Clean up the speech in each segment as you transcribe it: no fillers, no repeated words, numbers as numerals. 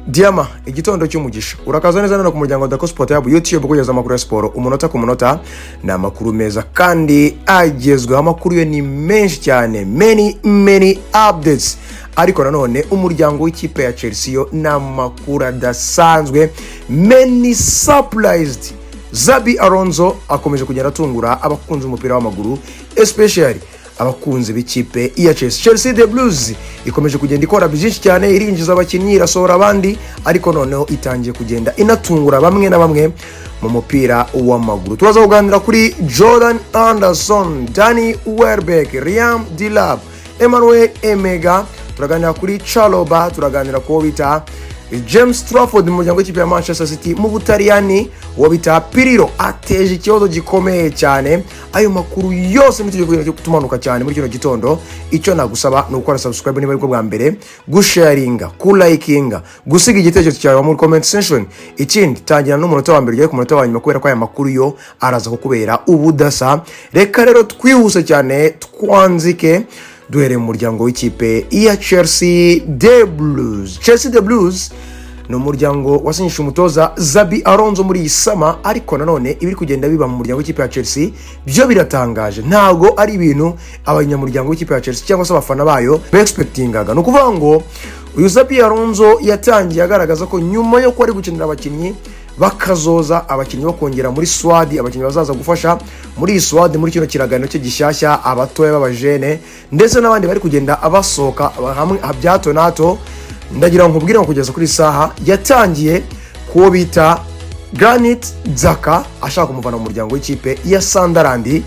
Diama igitondo cy'umugisha urakaza neza no ku muryango wa Dako Sport yabo YouTube kugeza amakuru ya sport umunota ku munota na makuru meza kandi agezweho. Amakuru yo ni menshi cyane, many updates, ariko nanone umuryango w'ikipe ya Chelsea yo na makuru adasanzwe, many surprised. Xabi Alonso akomeje kugenda atungura abakunzi umupira w'amaguru, especially abakunzi b'ikipe ya Chelsea. Chelsea the Blues ikomeje kugenda ikora byinshi cyane, irinjiza abakinnyi, irasohora abandi, ariko noneho itangiye kugenda inatungura bamwe na bamwe mu mupira w'amaguru. Tubaza kuganira kuri Jordan Anderson, Danny Welbeck, Liam Delap, Emmanuel Emega, turaganira kuri Chalobah, turaganira ko bita James Trafford mu muryango w'ikipe ya Manchester City mu Butaliyani, wo bita Pirlo ateje ikibazo gikomeye cyane. Ayo makuru yose mutuje kutumanuka cyane muri kino gitondo. Icyo nagusaba no gukora subscribe niba ariko bwa mbere, gusharinga, kulikinga, gusiga igitekerezo cyawe muri comment section. Ikindi tangira n'umunota wa mbere ugiye ku munota wa nyuma kubera ko aya makuru yo araza kukubera ubudasa. Reka rero twihuse cyane twanzike duhere mu muryango w'ikipe ya Chelsea the Blues. Chelsea the Blues no muryango wasinyisha umutoza Xabi Alonso muri isama, ariko nanone ibiri kugenda biba mu muryango w'ikipe ya Chelsea byo biratangaje. Ntago ari ibintu abanyamuryango w'ikipe ya Chelsea cyangwa se abafana bayo expectingaga. No kuvuga ngo uyu Xabi Alonso yatangiye agaragaza ko nyuma yo ko ari gukenera abakinnyi bakazoza abakinnyi bo kongera muri squad, abakinnyi bazaza gufasha muri squad muri kino kiraganiro cyo gishyashya, abatoya b'abajene ndetse n'abandi bari kugenda abasoka hamwe habyato nato. Ndagira ngo nkubwire kugeza kuri saha yatangiye kuwo bita Granit Xhaka ashaka kumuvana mu muryango w'ikipe ya Sunderland.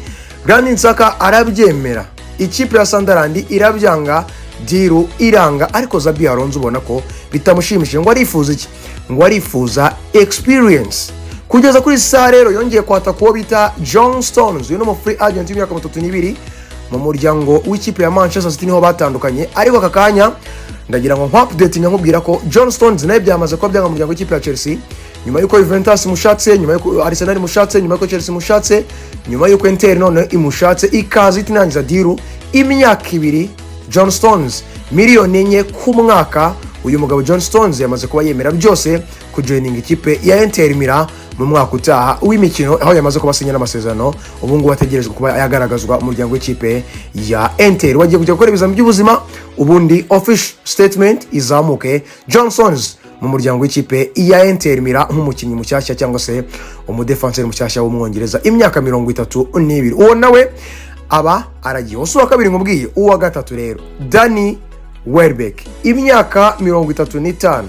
Granit Xhaka arabyemera, ikipe ya Sunderland irabyanga, diru iranga, ariko Xabi Alonso ubona ko bitamushimishije. Ngo arifuza iki? Ngo arifuza experience. Kugeza kuri saha rero yongeye kwata kuwo bita John Stones, uyu no free agent y'imyaka 32 mu muryango w'ikipe ya Manchester City niho batandukanye. Ariko aka kanya ndagira ngo update nkubwira ko John Stones naye byamaze ko byanga mu muryango w'ikipe ya Chelsea, nyuma yuko Juventus mushatse, nyuma yuko Arsenal mushatse, nyuma yuko Chelsea mushatse, nyuma yuko Inter none imushatse, ikaza itinangiza diru imyaka 2. John Stones miliyoni 4 ku mwaka. Uyu mugabo John Stones yamaze kuba yemera byose ku joining ikipe ya Inter Milan mu mwaka utaha w'imikino, aho yamaze kubasinya n'amasezerano. Ubu ngubu ategerezwa kuba yagaragazwa mu muryango w'ikipe ya Inter. Wagiye kujya gukora ibizami by'ubuzima, ubundi official statement izamuke John Stones mu muryango w'ikipe ya Inter Milan nk'umukinnyi mushyashya cyangwa se umudefenseur mushyashya w'umwongereza, imyaka 32. Uwo nawe aba aragiye. Uwa kabiri ngubwiye, uwa gatatu rero Danny Welbeck, imyaka 35,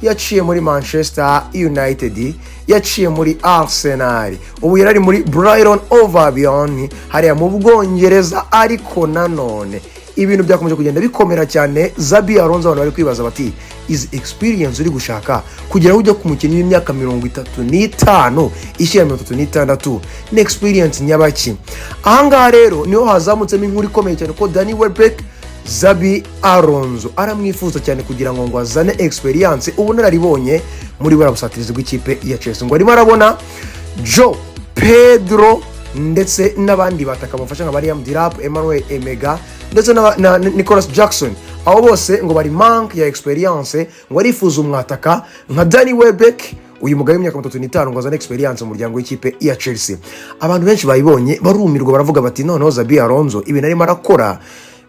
yaciye muri Manchester United, yaciye muri Arsenal, ubu yarari muri Brighton Hove Albion hariya mu Bwongereza. Ariko nanone ibintu byakomeje kugenda bikomera cyane. Xabi Alonso abantu bari kwibaza bati is experience uri gushaka kugira ujya ku mukinnyi w'imyaka 35 ishyira 36 ni experience nyabaki? Ahangaha rero niho hazamutsemo inkuru ikomeye cyane ko Danny Welbeck Xabi Alonso aramwifuza cyane kugira ngo azane experience, ubu nararibonye muri barabusatiriza bw'ikipe ya Chelsea. Ngo arimo arabona Joe Pedro ndetse n'abandi bataka bafasha nka Liam Delap, Emmanuel Emega ndetse na Nicholas Jackson. Abo bose ngo bari manque ya experience, ngo arifuza umwataka nka Danny Welbeck, uyu mugabo w'imyaka 35 ngo azane experience mu muryango w'ikipe ya Chelsea. Abantu benshi bayibonye barumirwa, baravuga bati noneho Xabi Alonso ibintu arimo arakora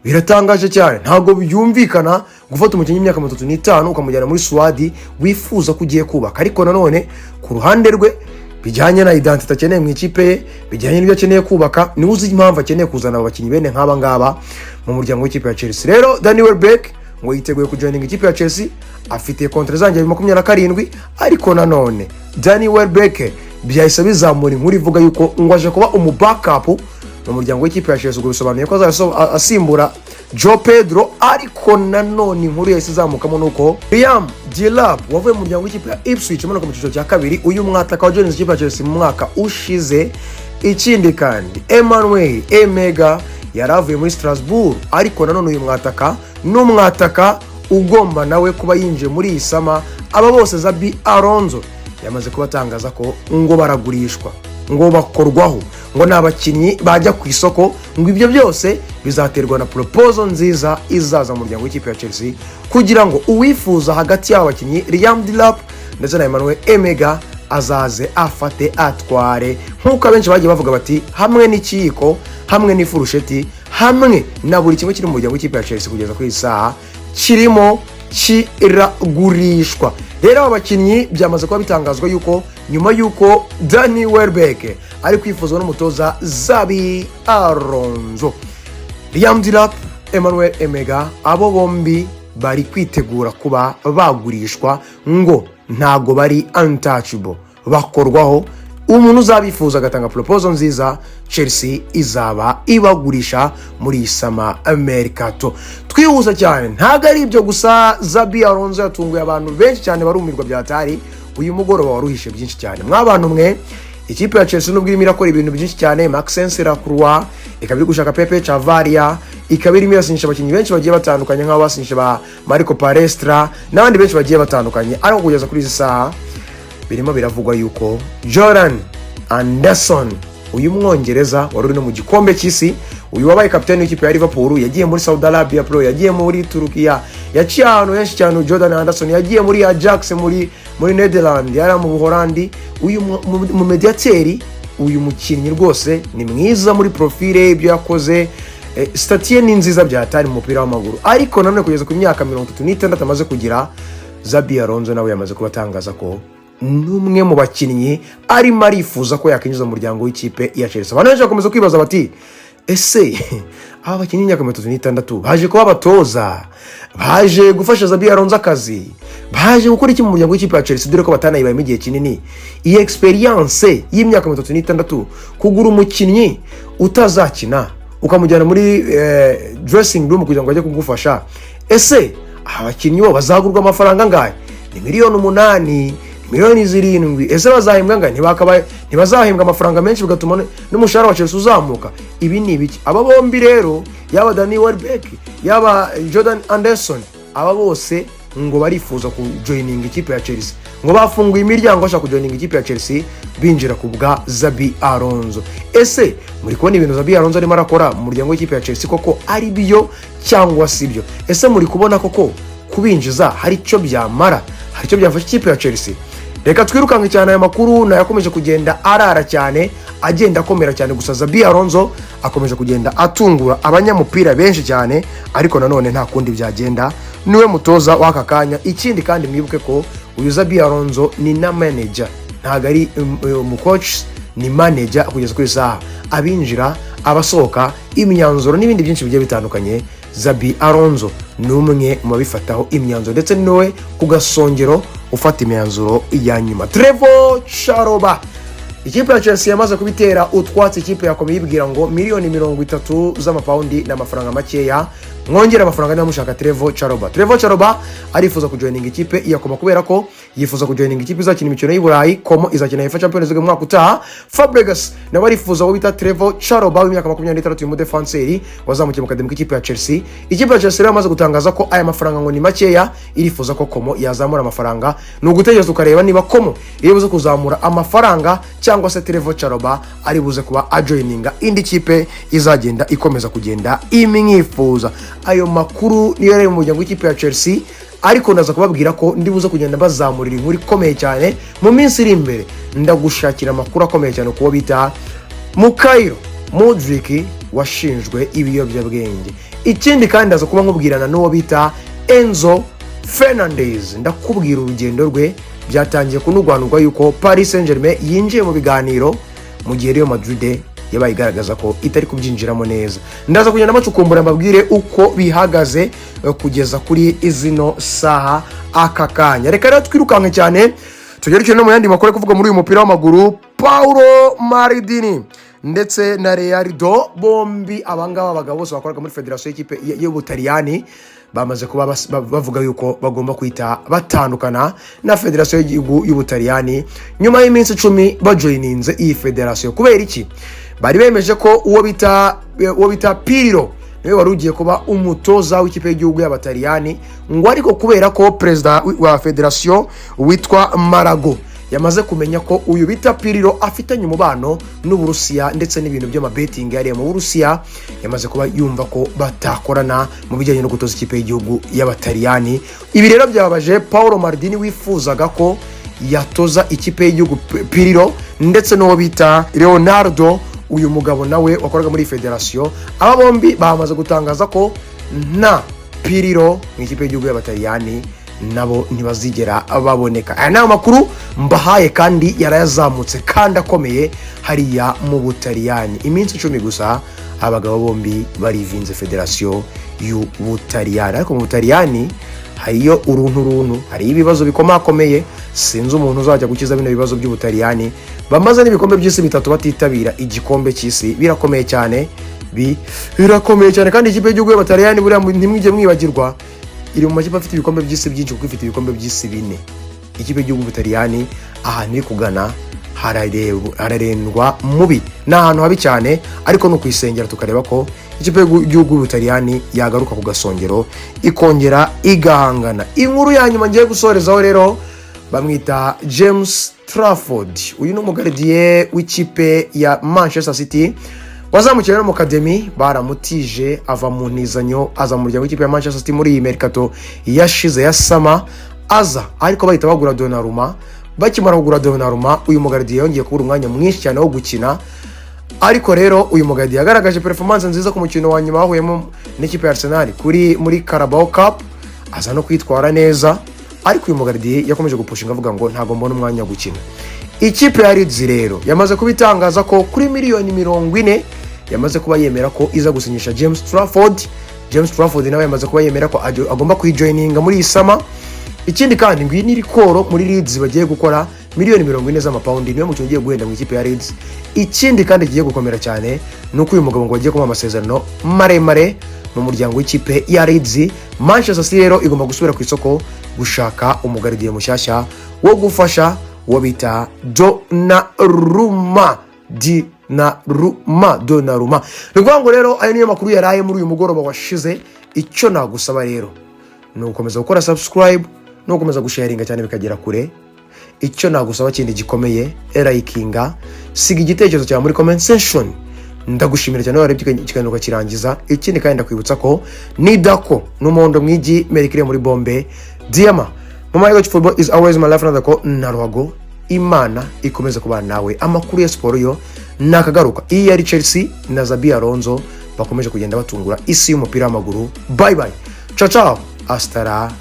biratangaje cyane. Ntago byumvikana gufata umukinnyi w'imyaka 35 ukamujyana muri squad wifuza kugiye kubaka. Ariko nanone ku ruhande rwe bijyanye na identity akeneye mu ikipe ye, bijyanye n'ibyo akeneye kubaka, ni uzi impamvu akeneye kuzana abakinnyi bene nk'aba ngaba mu muryango w'ikipe ya Chelsea. Rero Danny Welbeck ngo yiteguye kujoininga ikipe ya Chelsea, afite contrat zanjye 27. Ariko nanone Danny Welbeck byahise bizamura inkuru ivuga yuko ngo aje kuba backup mu muryango w'ikipe ya Chelsea. Ubwo bisobanuye ko asimbura Joe Pedro. Ariko nanone inkuru yahise izamukamo nuko Liam Delap wavuye mu muryango w'ikipe ya Ipswich mu cyiciro cya kabiri, uyu mwataka wa joins ikipe ya Chelsea mu mwaka ushize. Ikindi kandi Emmanuel Emega yaravuye muri Strasbourg, ariko nanone uyu mwataka n'umwataka ugomba nawe kuba yinjiye muri isama. Aba bose Xabi Alonso yamaze kubatangaza ko ngo baragurishwa. ngo bakorwaho, ngo n'abakinnyi bajya ku isoko, ngo ibyo byose bizaterwa na proposal nziza izaza mu muryango w'ikipe ya Chelsea kugira ngo uwifuza hagati y'aba bakinnyi Liam Delap ndetse na Emmanuel Emega azaze afate atware, nk'uko abenshi bagiye bavuga bati hamwe n'ikiyiko, hamwe n'ifurusheti, hamwe na buri kimwe kiri mu muryango w'ikipe ya Chelsea kugeza kuri isaha kirimo kiragurishwa. Rero aba bakinnyi byamaze kuba bitangazwa yuko nyuma yuko Danny Welbeck ari kwifuzwa n'umutoza Xabi Alonso, Liam Delap, Emmanuel Emega abo bombi bari kwitegura kuba bagurishwa, ngo ntago bari untouchable, bakorwaho. Umuntu uzabifuza agatanga proposal nziza, Chelsea izaba ibagurisha muri sama mercato. Twihuza cyane, ntago ari ibyo gusa. Xabi Alonso yatunguye abantu benshi cyane barumirwa byatari. Uyu mugoroba waruhishe byinshi cyane mwabantu mwe. Ikipe ya Chelsea nubwo irimo irakora ibintu byinshi cyane, Maxence Lacroix ikabiri gushaka Pepe Chavaria, ikabiri mirasinyisha abakinnyi benshi bagiye batandukanye nk'abo basinyisha ba Marco Palestra n'abandi benshi bagiye batandukanye, ariko kugeza kuri izi saha birimo biravugwa yuko Jordan Anderson, uyu mwongereza wari uri no mu gikombe cy'isi, uyu wabaye kapiteni w'ikipe ya Liverpool, yagiye muri Saudi Arabia Pro, yagiye muri Turukiya, yaciye ahantu henshi cyane. Jordan Anderson yagiye muri Ajax muri Netherlands, yari mu Buholandi. Uyu mu mediateri, uyu mukinnyi rwose ni mwiza muri profile ibyo yakoze, statue ni nziza byatari mu mupira w'amaguru, ariko nanone kugeza ku myaka 36 amaze kugira, Xabi Alonso nawe yamaze kubatangaza ko n'umwe mu bakinnyi arimo arifuza ko yakinjiza mu muryango w'ikipe ya Chelsea. Abantu benshi bakomeza kwibaza bati ese aba bakinnyi imyaka 36 baje kuba batoza, baje gufasha Xabi Alonso akazi, baje gukora iki mu muryango w'ikipe ya Chelsea, dore ko batanayibaye mu gihe kinini. Iyi experience y'imyaka 36 kugura umukinnyi utazakina ukamujyana muri dressing room kugira ngo ajye kugufasha, ese abakinnyi bo bazagurwa amafaranga ngahe? Ni miliyoni 8, miliyoni 7. Ese bazahembwa ngahe? Ntibazahembwa amafaranga menshi bigatuma n'umushahara wa Chelsea uzamuka. Ibi ni ibiki? Aba bombi rero, yaba Danny Welbeck, yaba Jordan Anderson, aba bose ngo barifuza ku joining ikipe ya Chelsea, ngo bafunguye imiryango bashaka kujoining ikipe ya Chelsea binjira ku bwa Xabi Alonso. Ese muri kubona ibintu Xabi Alonso arimo arakora mu muryango w'ikipe ya Chelsea koko ari byo cyangwa si byo? Ese muri kubona koko kubinjiza hari icyo byamara, hari icyo byafasha ikipe ya Chelsea? Reka twirukanke cyane aya makuru nayakomeje kugenda arara cyane, agenda akomera cyane. Gusa Xabi Alonso akomeje kugenda atungura abanyamupira benshi cyane, ariko nanone nta kundi byagenda, niwe mutoza w'aka kanya. Ikindi kandi mwibuke ko uyu Xabi Alonso ni na manager, ntago ari umucoach, ni manager kugeza kuri saha. Abinjira, abasohoka, imyanzuro n'ibindi byinshi bigiye bitandukanye, Xabi Alonso ni umwe mu babifataho imyanzuro, ndetse niwe ku gasongero ufata imyanzuro ya nyuma. Trevoh Chalobah, ikipe ya Chelsea yamaze kubitera utwatsi. Ikipe yakomeye ibwira ngo miliyoni 30 z'amapaundi n'amafaranga makeya, mwongera amafaranga n'amushaka Trevoh Chalobah. Trevoh Chalobah arifuza kujoininga ikipe yakoma kubera ko yifuza kujoininga ikipe izakina imikino y'I Burayi. Komo izakina UEFA Champions League mwaka utaha. Fabregas nawe arifuza wo bita Trevoh Chalobah w'imyaka 26 mu defenseur wazamukiye mu academy k'ikipe ya Chelsea. Ikipe ya Chelsea yamaze gutangaza ko aya mafaranga ngo ni makeya, irifuza ko Komo yazamura amafaranga. Ni ugutegereza ukareba niba Komo iribuze kuzamura amafaranga cyangwa se Trevoh Chalobah ari buze kuba ajoininga indi kipe izagenda ikomeza kugenda imwifuza. Ayo makuru niyo yari mu muryango w'ikipe ya Chelsea, ariko ndaza kubabwira ko ndi buze kugenda bazamurira inkuru ikomeye cyane mu minsi iri imbere. Ndagushakira amakuru akomeye cyane kuwo bita Mikhail Mudryk washinjwe ibiyobyabwenge. Ikindi kandi ndaza kuba nkubwirana n'uwo bita Enzo Fernandez, ndakubwira urugendo rwe. Byatangiye kunugwanurwa yuko Paris Saint-Germain yinjiye mu biganiro mu gihe Real Madrid yabaye igaragaza ko itari kubyinjiramo neza. Ndaza kugenda macukumbura mbabwire uko bihagaze kugeza kuri izino saha aka kanya. Reka rero twirukanke cyane tugerekeye no mu yandi makuru kuvuga muri uyu mupira w'amaguru. Paulo Maldini ndetse na Leonardo, bombi abangaba abagabo bose bakoraga muri Federation y'ikipe y'Ubutaliyani, bamaze kuba bavuga yuko bagomba kwita batandukana na Federation y'Ubutaliyani nyuma y'iminsi 10 bajoininze iyi Federation. Kubera iki? Bari bemeje ko uwo bita Pirlo niwe wari ugiye kuba umutoza w'ikipe y'igihugu y'Abataliyani, ngo ariko kubera ko president wa Federation witwa Marago yamaze kumenya ko uyu bita Pirlo afitanye umubano n'Uburusiya ndetse n'ibintu by'amabeting yari mu Burusiya. Yamaze kuba yumva ko batakorana mu bijyanye no gutoza ikipe y'igihugu y'Abataliyani. Ibi rero byababaje Paolo Maldini wifuzaga ko yatoza ikipe y'igihugu Pirlo ndetse n'uwo bita Leonardo, uyu mugabo nawe wakoraga muri federation. Aba bombi bamaze gutangaza ko na Pirlo mu ikipe y'igihugu y'Abataliyani nabo ntibazigera baboneka. Aya nayo makuru mbahaye kandi yarayazamutse kandi akomeye hariya mu Butaliyani. Iminsi 10 gusa abagabo bombi barivinze federation y'Ubutaliyani. Ariko mu Butaliyani hariyo uruntu hari ibibazo bikomakomeye. Sinzi umuntu uzajya gukiza bino bibazo by'Ubutaliyani. Bamaze n'ibikombe by'isi bitatu batitabira igikombe cy'isi. Birakomeye cyane kandi ikipe y'igihugu y'Abataliyani buriya ntimwije mwibagirwa iri mu makipe afite ibikombe by'isi byinshi kuko ifite ibikombe by'isi 4. Ikipe y'igihugu y'Ubutaliyani ahantu iri kugana hararendwa mubi n'ahantu habi cyane, ariko no kwisengera tukareba ko ikipe y'igihugu y'Ubutaliyani yagaruka ku gasongero ikongera igahangana. Inkuru ya nyuma ngiye gusorezaho rero bamwita James Trafford. Uyu ni umugardien w'ikipe ya Manchester City wazamukira no mu academy, baramutije ava mu ntizanyo aza mu muryango w'ikipe ya Manchester City muri iyi mercato yashize ya sama aza, ariko bahita bagura Donnarumma. Bakimara kugura Donnarumma, uyu mugardien yongeye kubura umwanya mwinshi cyane wo gukina. Ariko rero uyu mugardien yagaragaje performance nziza ku mukino wa nyuma wahuyemo n'ikipe ya Arsenal muri Carabao Cup, aza no kwitwara neza. Ariko uyu mugardien yakomeje gupushinga avuga ngo ntago mbona umwanya wo gukina. Ikipe ya Leeds rero yamaze kubitangaza ko kuri miliyoni 40 yamaze kuba yemera ko iza gusinyisha James Trafford. James Trafford nawe yamaze kuba yemera ko agomba kuyijoininga muri isama. Ikindi kandi ngwini rikoro muri Leeds bagiye gukora miliyoni 40 z'amapaundi niyo mucyo ugiye guhenda mu ikipe ya Leeds. Ikindi kandi kigiye gukomera cyane nuko uyu mugabo ngo agiye kuma amasezerano maremare mu muryango w'ikipe ya Leeds. Manchester City rero igomba gusubira ku isoko gushaka umugardien mushyashya wo gufasha wo bita Donnarumma. Nuvuga ngo rero ayo niyo makuru yaraye muri uyu mugoroba washize. Icyo nagusaba rero ni ukomeza gukora subscribe no gukomeza gusharinga cyane bikagera kure. Icyo nagusaba kindi gikomeye likinga, siga igitekerezo cyawe muri comment section. Ndagushimira cyane warebye ikiganiro kirangiza. Ikindi kandi ndakwibutsa ko ni Dako n'umuhondo mwigi merikire muri bombe Diama. Mama Watch Football is always my life. Nadako naruhago Imana ikomeza kubana nawe. Amakuru ya siporo yo nakagaruka. Iyi yari Chelsea na Xabi Alonso bakomeje kugenda batungura isi y'umupira w'amaguru. Bye bye. Ciao ciao. Hasta la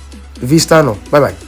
vista. Bye bye.